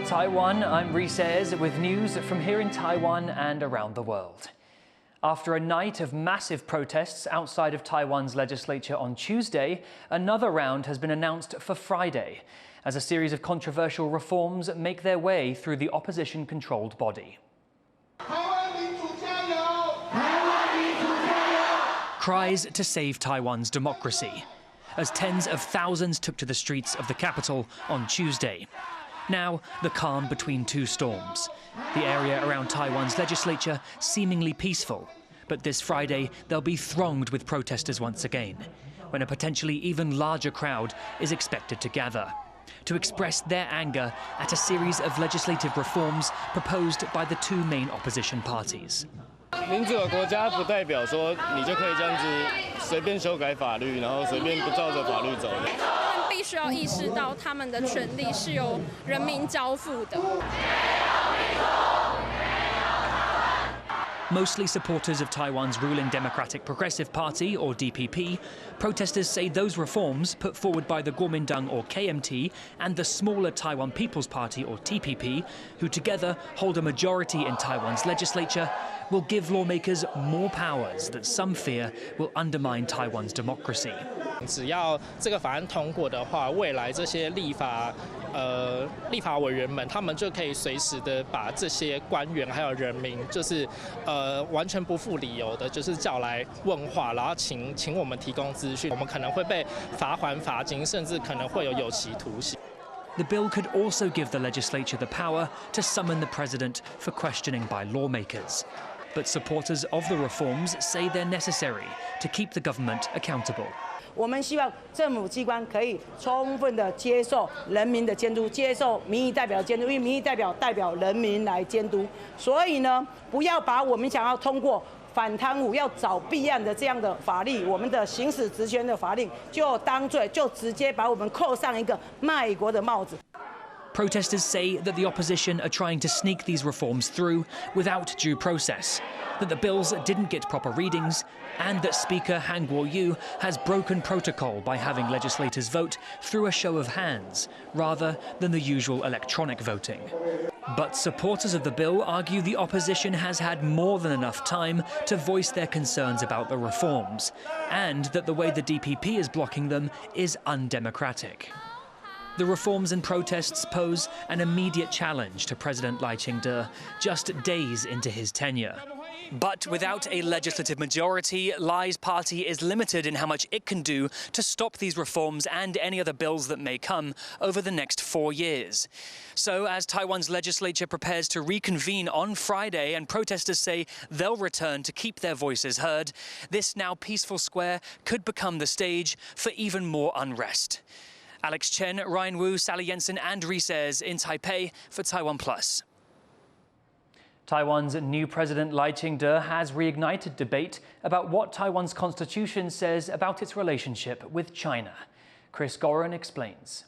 Taiwan, I'm Reece with news from here in Taiwan and around the world. After a night of massive protests outside of Taiwan's legislature on Tuesday, another round has been announced for Friday, as a series of controversial reforms make their way through the opposition-controlled body. Cries to save Taiwan's democracy, as tens of thousands took to the streets of the capital on Tuesday. Now, the calm between two storms. The area around Taiwan's legislature seemingly peaceful, but this Friday they'll be thronged with protesters once again, when a potentially even larger crowd is expected to gather, to express their anger at a series of legislative reforms proposed by the two main opposition parties. 民主的国家不代表说你就可以这样子随便修改法律，然后随便不照着法律走的。他们必须要意识到，他们的权利是由人民交付的。 Mostly supporters of Taiwan's ruling Democratic Progressive Party, or DPP, protesters say those reforms put forward by the Kuomintang, or KMT, and the smaller Taiwan People's Party, or TPP, who together hold a majority in Taiwan's legislature, will give lawmakers more powers that some fear will undermine Taiwan's democracy. 只要这个法案通过的话，未来这些立法委员们，他们就可以随时的把这些官员还有人民，就是完全不负理由的，就是叫来问话，然后请我们提供资讯，我们可能会被罚款、罚金，甚至可能会有期徒刑。 The bill could also give the legislature the power to summon the president for questioning by lawmakers. But supporters of the reforms say they're necessary to keep the government accountable. 我们希望政府机关可以充分的接受人民的监督，接受民意代表监督，因为民意代表代表人民来监督。所以呢，不要把我们想要通过反贪污、要找弊案的这样的法律，我们的行使职权的法令就当罪，就直接把我们扣上一个卖国的帽子。 Protesters say that the opposition are trying to sneak these reforms through without due process, that the bills didn't get proper readings, and that Speaker Han Kuo-yu has broken protocol by having legislators vote through a show of hands, rather than the usual electronic voting. But supporters of the bill argue the opposition has had more than enough time to voice their concerns about the reforms, and that the way the DPP is blocking them is undemocratic. The reforms and protests pose an immediate challenge to President Lai Ching-te just days into his tenure. But without a legislative majority, Lai's party is limited in how much it can do to stop these reforms and any other bills that may come over the next 4 years. So as Taiwan's legislature prepares to reconvene on Friday and protesters say they'll return to keep their voices heard, this now peaceful square could become the stage for even more unrest. Alex Chen, Ryan Wu, Sally Jensen and Reece in Taipei for TaiwanPlus. Taiwan's new President Lai Ching-te has reignited debate about what Taiwan's constitution says about its relationship with China. Chris Gorin explains.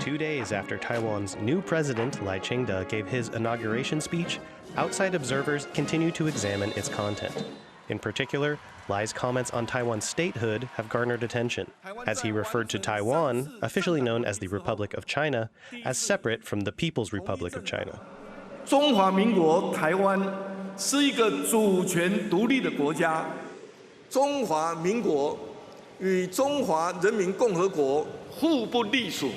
2 days after Taiwan's new president, Lai Ching-te, gave his inauguration speech, outside observers continue to examine its content. In particular, Lai's comments on Taiwan's statehood have garnered attention, as he referred to Taiwan, officially known as the Republic of China, as separate from the People's Republic of China. 中华民国台湾是一个主权独立的国家。中华民国与中华人民共和国互不隶属。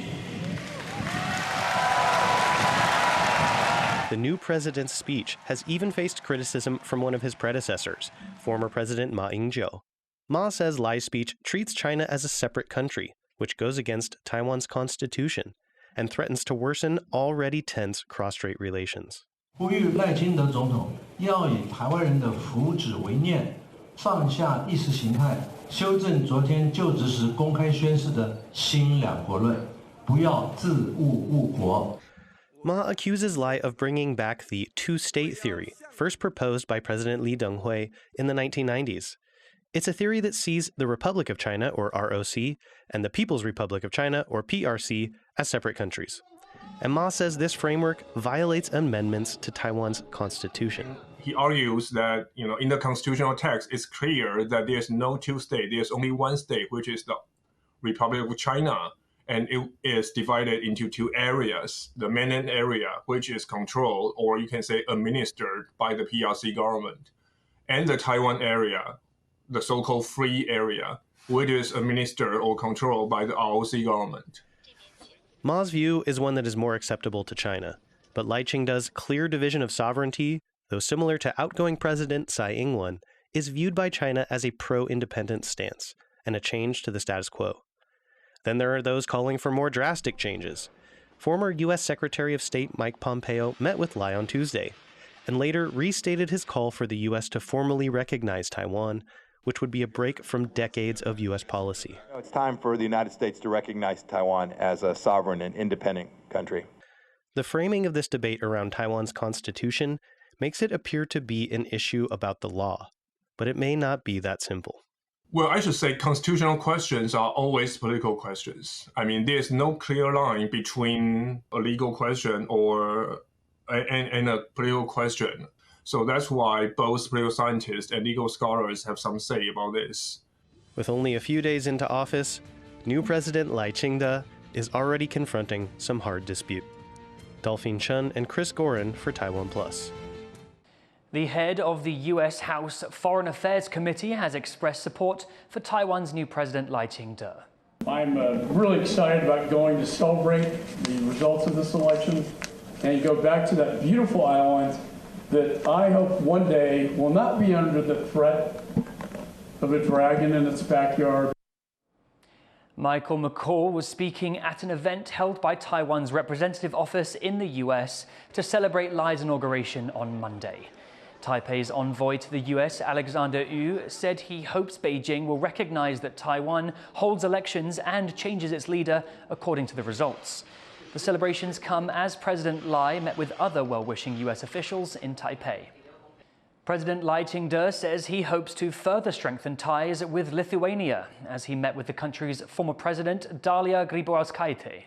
The new president's speech has even faced criticism from one of his predecessors, former President Ma Ying-jeou. Ma says Lai's speech treats China as a separate country, which goes against Taiwan's constitution and threatens to worsen already tense cross-strait relations. 呼吁赖清德总统要以台湾人的福祉为念，放下意识形态，修正昨天就职时公开宣示的新两国论，不要自误误国。 Ma accuses Lai of bringing back the two-state theory, first proposed by President Lee Teng-hui in the 1990s. It's a theory that sees the Republic of China, or ROC, and the People's Republic of China, or PRC, as separate countries. And Ma says this framework violates amendments to Taiwan's constitution. He argues that, in the constitutional text, it's clear that there's no two-state, there's only one state, which is the Republic of China. and it is divided into two areas: the mainland area, which is controlled, or you can say administered, by the PRC government, and the Taiwan area, the so-called free area, which is administered or controlled by the ROC government. Ma's view is one that is more acceptable to China, but Lai Ching-te's clear division of sovereignty, though similar to outgoing President Tsai Ing-wen, is viewed by China as a pro-independent stance and a change to the status quo. Then there are those calling for more drastic changes. Former U.S. Secretary of State Mike Pompeo met with Lai on Tuesday, and later restated his call for the U.S. to formally recognize Taiwan, which would be a break from decades of U.S. policy. It's time for the United States to recognize Taiwan as a sovereign and independent country. The framing of this debate around Taiwan's constitution makes it appear to be an issue about the law, but it may not be that simple. Well, I should say constitutional questions are always political questions. I mean, there's no clear line between a legal question and a political question. So that's why both political scientists and legal scholars have some say about this. With only a few days into office, new President Lai Ching-te is already confronting some hard dispute. Delphine Chen and Chris Gorin for TaiwanPlus. The head of the U.S. House Foreign Affairs Committee has expressed support for Taiwan's new president, Lai Ching-te. I'm really excited about going to celebrate the results of this election and go back to that beautiful island that I hope one day will not be under the threat of a dragon in its backyard. Michael McCall was speaking at an event held by Taiwan's representative office in the U.S. to celebrate Lai's inauguration on Monday. Taipei's envoy to the U.S., Alexander Yu, said he hopes Beijing will recognize that Taiwan holds elections and changes its leader according to the results. The celebrations come as President Lai met with other well-wishing U.S. officials in Taipei. President Lai Ching-te says he hopes to further strengthen ties with Lithuania as he met with the country's former president, Dalia Grybauskaitė.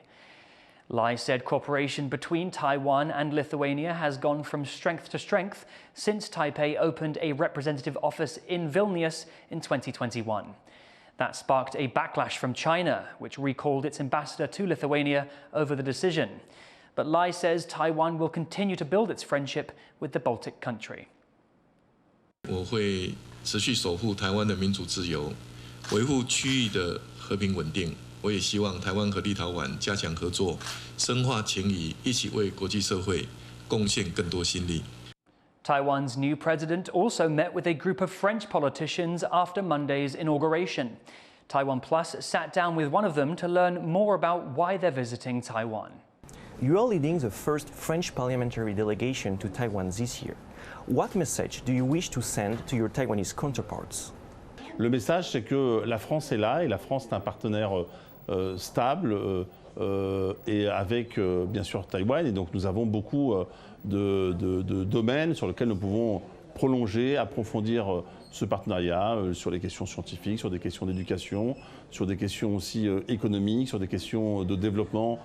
Lai said cooperation between Taiwan and Lithuania has gone from strength to strength since Taipei opened a representative office in Vilnius in 2021. That sparked a backlash from China, which recalled its ambassador to Lithuania over the decision. But Lai says Taiwan will continue to build its friendship with the Baltic country. 我会持续守护台湾的民主自由，维护区域的和平稳定。我也希望台湾和立陶宛加强合作，深化情谊，一起为国际社会贡献更多心力。 Taiwan's new president also met with a group of French politicians after Monday's inauguration. TaiwanPlus sat down with one of them to learn more about why they're visiting Taiwan. You are leading the first French parliamentary delegation to Taiwan this year. What message do you wish to send to your Taiwanese counterparts? Le message, c'est que la France est là et la France est un partenaire stable et avec bien sûr Taïwan. Et donc nous avons beaucoup de domaines sur lesquels nous pouvons prolonger, approfondir ce partenariat sur les questions scientifiques, sur des questions d'éducation, sur des questions aussi économiques, sur des questions de développement.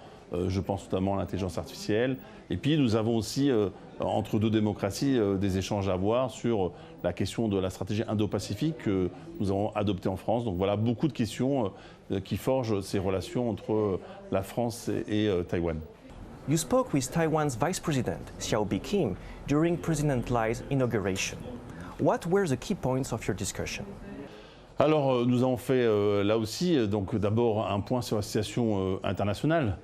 Je pense notamment à l'intelligence artificielle. Et puis nous avons aussi, entre deux démocraties, des échanges à avoir sur la question de la stratégie Indo-Pacifique que nous avons adoptée en France. Donc voilà, beaucoup de questions qui forgent ces relations entre la France et Taïwan. You spoke with Taiwan's Vice President, Xiao Bi-khim, during President Lai's inauguration. What were the key points of your discussion? Alors nous avons fait là aussi, donc d'abord un point sur la situation internationale.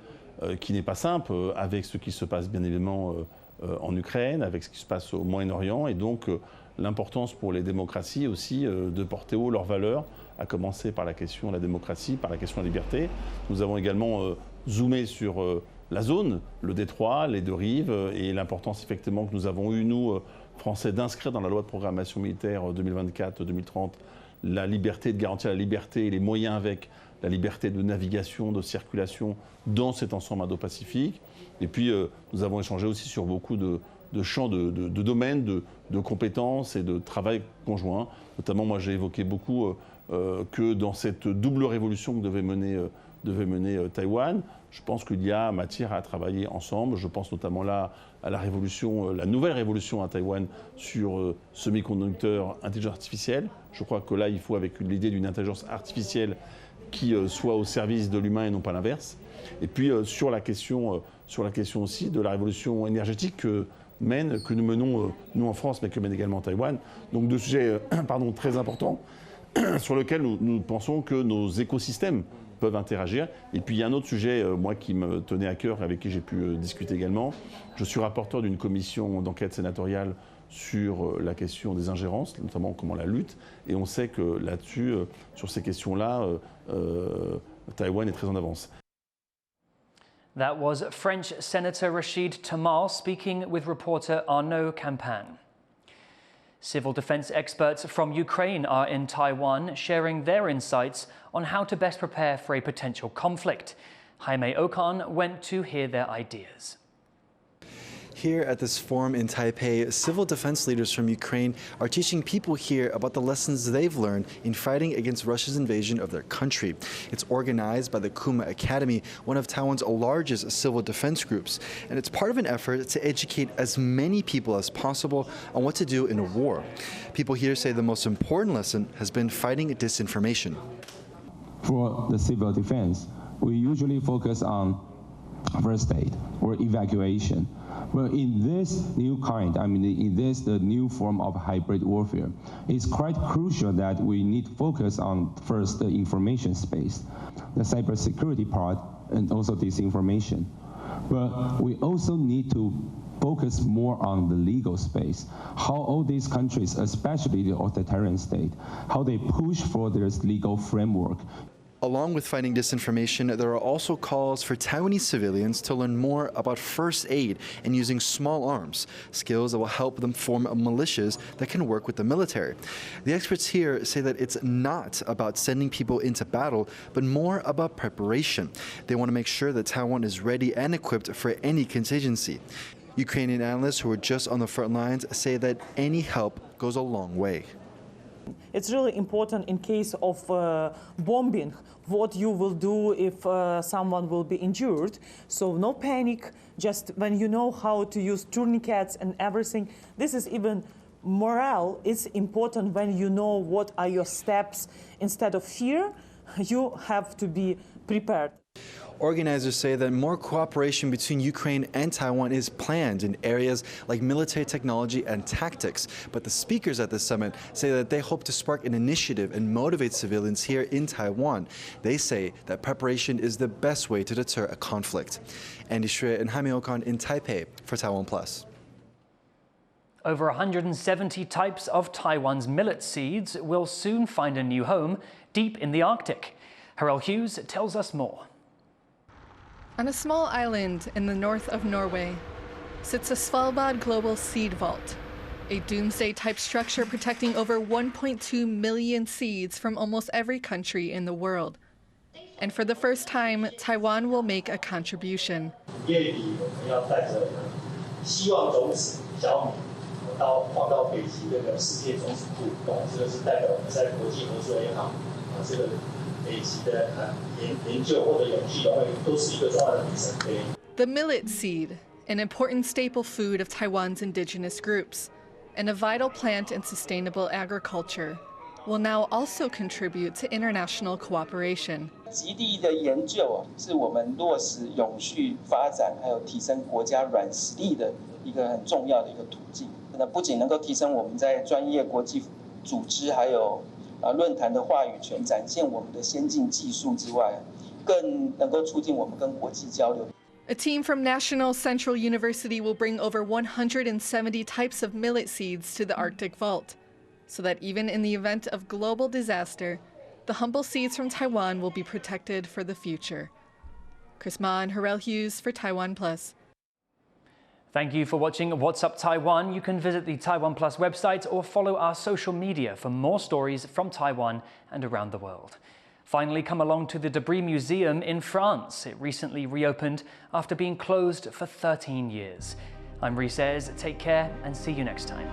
Qui n'est pas simple, avec ce qui se passe bien évidemment en Ukraine, avec ce qui se passe au Moyen-Orient, et donc l'importance pour les démocraties aussi de porter haut leurs valeurs, à commencer par la question de la démocratie, par la question de la liberté. Nous avons également zoomé sur la zone, le détroit, les deux rives, et l'importance effectivement que nous avons eu, nous, Français, d'inscrire dans la loi de programmation militaire 2024-2030 la liberté, de garantir la liberté et les moyens avec la liberté de navigation, de circulation dans cet ensemble indo-pacifique. Et puis, nous avons échangé aussi sur beaucoup de champs, de domaines, de compétences et de travail conjoint. Notamment, moi, j'ai évoqué beaucoup que dans cette double révolution que devait mener Taïwan, je pense qu'il y a matière à travailler ensemble. Je pense notamment là à la nouvelle révolution à Taïwan sur semi-conducteurs, intelligence artificielle. Je crois que là, il faut, avec l'idée d'une intelligence artificielle qui soit au service de l'humain et non pas l'inverse. Et puis sur la question aussi de la révolution énergétique que nous menons, nous en France, mais que mène également Taïwan. Donc deux sujets très importants sur lesquels nous pensons que nos écosystèmes peuvent interagir. Et puis il y a un autre sujet, moi, qui me tenait à cœur, avec qui j'ai pu discuter également. Je suis rapporteur d'une commission d'enquête sénatoriale sur la question des ingérences, notamment comment la lutte. Et on sait que là-dessus, sur ces questions-là, Taïwan est très en avance. That was French Senator Rachid Tamal speaking with reporter Arnaud Campan. Civil defense experts from Ukraine are in Taiwan, sharing their insights on how to best prepare for a potential conflict. Jaime Okan went to hear their ideas. Here at this forum in Taipei, civil defense leaders from Ukraine are teaching people here about the lessons they've learned in fighting against Russia's invasion of their country. It's organized by the Kuma Academy, one of Taiwan's largest civil defense groups, and it's part of an effort to educate as many people as possible on what to do in a war. People here say the most important lesson has been fighting disinformation. For the civil defense, we usually focus on first aid or evacuation. But in this new kind, the new form of hybrid warfare, it's quite crucial that we need to focus on first the information space, the cybersecurity part, and also disinformation. But we also need to focus more on the legal space, how all these countries, especially the authoritarian state, how they push for their legal framework. Along with fighting disinformation, there are also calls for Taiwanese civilians to learn more about first aid and using small arms, skills that will help them form militias that can work with the military. The experts here say that it's not about sending people into battle, but more about preparation. They want to make sure that Taiwan is ready and equipped for any contingency. Ukrainian analysts who are just on the front lines say that any help goes a long way. It's really important in case of bombing, what you will do if someone will be injured. So no panic, just when you know how to use tourniquets and everything. This is even morale is important when you know what are your steps. Instead of fear, you have to be prepared. Organizers say that more cooperation between Ukraine and Taiwan is planned in areas like military technology and tactics. But the speakers at the summit say that they hope to spark an initiative and motivate civilians here in Taiwan. They say that preparation is the best way to deter a conflict. Andy Xue and Jaime Okan in Taipei for TaiwanPlus. Over 170 types of Taiwan's millet seeds will soon find a new home deep in the Arctic. Harel Hughes tells us more. On a small island in the north of Norway sits a Svalbard Global Seed Vault, a Doomsday-type structure protecting over 1.2 million seeds from almost every country in the world. And for the first time, Taiwan will make a contribution. The millet seed, an important staple food of Taiwan's indigenous groups, and a vital plant in sustainable agriculture, will now also contribute to international cooperation. 极地的研究是我们落实永续发展还有提升国家软实力的一个很重要的一个途径。那不仅能够提升我们在专业国际组织还有论坛的话语权，展现我们的先进技术之外，更能够促进我们跟国际交流。 A team from National Central University will bring over 170 types of millet seeds to the Arctic Vault, so that even in the event of global disaster, the humble seeds from Taiwan will be protected for the future. Chris Ma and Harel Hughes for TaiwanPlus. Thank you for watching What's Up Taiwan. You can visit the TaiwanPlus website or follow our social media for more stories from Taiwan and around the world. Finally, come along to the Debris Museum in France. It recently reopened after being closed for 13 years. I'm Reece. Take care and see you next time.